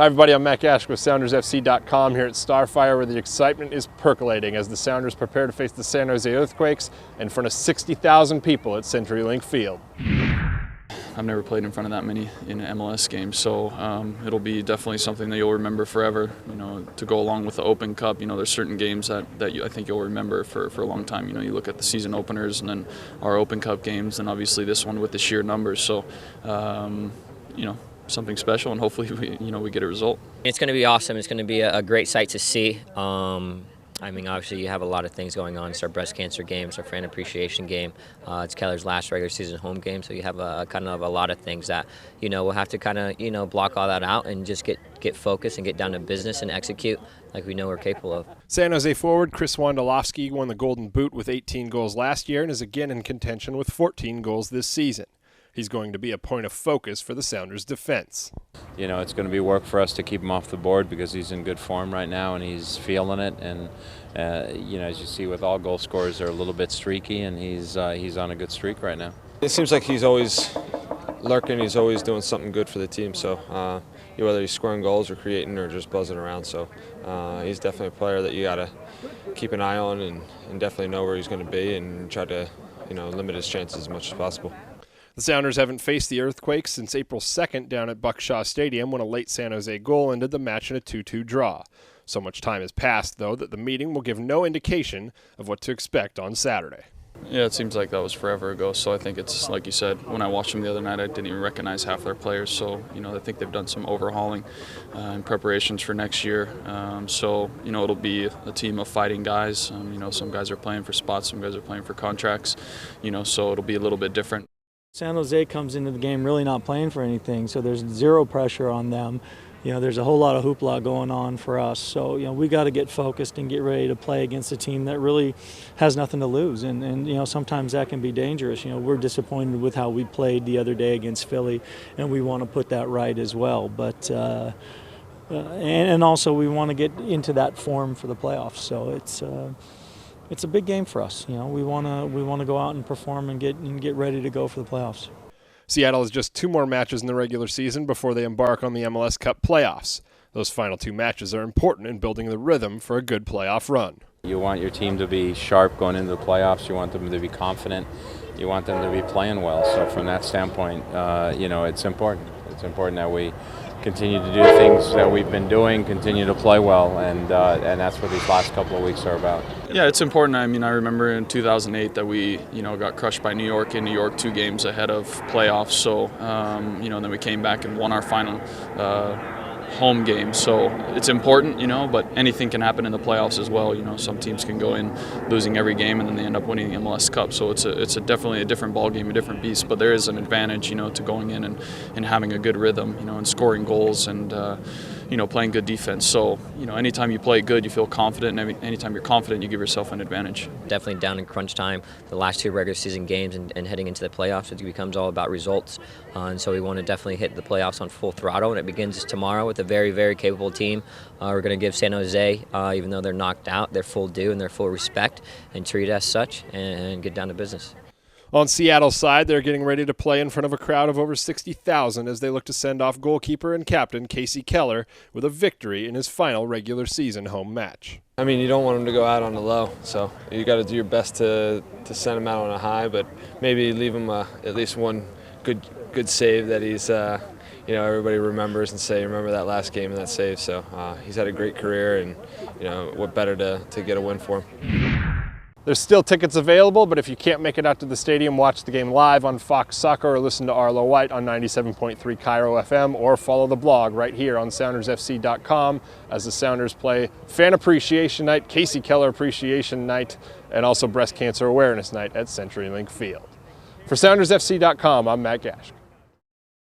Hi everybody, I'm Matt Gash with SoundersFC.com here at Starfire, where the excitement is percolating as the Sounders prepare to face the San Jose Earthquakes in front of 60,000 people at CenturyLink Field. I've never played in front of that many in an MLS game, so it'll be definitely something that you'll remember forever. You know, to go along with the Open Cup, you know, there's certain games that I think you'll remember for a long time. You know, you look at the season openers and then our Open Cup games, and obviously this one with the sheer numbers. So, you know, something special, and hopefully we get a result. It's going to be awesome. It's going to be a great sight to see. I mean, obviously you have a lot of things going on. It's our breast cancer game, it's our fan appreciation game. It's Keller's last regular season home game, so you have a kind of a lot of things that, you know, we'll have to kind of, block all that out and just get focused and get down to business and execute like we know we're capable of. San Jose forward Chris Wondolowski won the Golden Boot with 18 goals last year and is again in contention with 14 goals this season. He's going to be a point of focus for the Sounders' defense. You know, it's going to be work for us to keep him off the board because he's in good form right now and he's feeling it. And you know, as you see with all goal scorers, they're a little bit streaky, and he's on a good streak right now. It seems like he's always lurking. He's always doing something good for the team. So whether he's scoring goals or creating or just buzzing around, so he's definitely a player that you got to keep an eye on and definitely know where he's going to be and try to limit his chances as much as possible. The Sounders haven't faced the Earthquakes since April 2nd down at Buck Shaw Stadium when a late San Jose goal ended the match in a 2-2 draw. So much time has passed, though, that the meeting will give no indication of what to expect on Saturday. Yeah, it seems like that was forever ago, so I think it's, like you said, when I watched them the other night, I didn't even recognize half their players, so, you know, I think they've done some overhauling in preparations for next year. So, you know, it'll be a team of fighting guys. You know, some guys are playing for spots, some guys are playing for contracts, you know, so it'll be a little bit different. San Jose comes into the game really not playing for anything, so there's zero pressure on them. You know, there's a whole lot of hoopla going on for us. So, you know, we got to get focused and get ready to play against a team that really has nothing to lose. And you know, sometimes that can be dangerous. You know, we're disappointed with how we played the other day against Philly, and we want to put that right as well. But and also we want to get into that form for the playoffs. So it's a big game for us. You know, we want to go out and perform and get ready to go for the playoffs. Seattle has just 2 more matches in the regular season before they embark on the MLS Cup playoffs. Those final 2 matches are important in building the rhythm for a good playoff run. You want your team to be sharp going into the playoffs. You want them to be confident. You want them to be playing well. So from that standpoint, you know, it's important. It's important that we continue to do things that we've been doing, continue to play well, and that's what these last couple of weeks are about. Yeah, it's important. I mean, I remember in 2008 that we, got crushed by New York in New York 2 games ahead of playoffs. So, then we came back and won our final home game. So it's important, but anything can happen in the playoffs as well. Some teams can go in losing every game and then they end up winning the MLS Cup. So it's definitely a different ball game, a different beast. But there is an advantage, to going in and having a good rhythm, and scoring goals and playing good defense. So anytime you play good, you feel confident, and anytime you're confident, you give yourself an advantage. Definitely down in crunch time, the last 2 regular season games and heading into the playoffs, it becomes all about results. And so we want to definitely hit the playoffs on full throttle, and it begins tomorrow with a very, very capable team. We're going to give San Jose, even though they're knocked out, their full due and their full respect, and treat it as such and get down to business. On Seattle's side, they're getting ready to play in front of a crowd of over 60,000 as they look to send off goalkeeper and captain Casey Keller with a victory in his final regular season home match. I mean, you don't want him to go out on the low, so you got to do your best to send him out on a high, but maybe leave him at least one good save that he's everybody remembers and say, remember that last game and that save. So he's had a great career, and what better to get a win for him. There's still tickets available, but if you can't make it out to the stadium, watch the game live on Fox Soccer or listen to Arlo White on 97.3 Cairo FM or follow the blog right here on SoundersFC.com as the Sounders play Fan Appreciation Night, Casey Keller Appreciation Night, and also Breast Cancer Awareness Night at CenturyLink Field. For SoundersFC.com, I'm Matt Gash.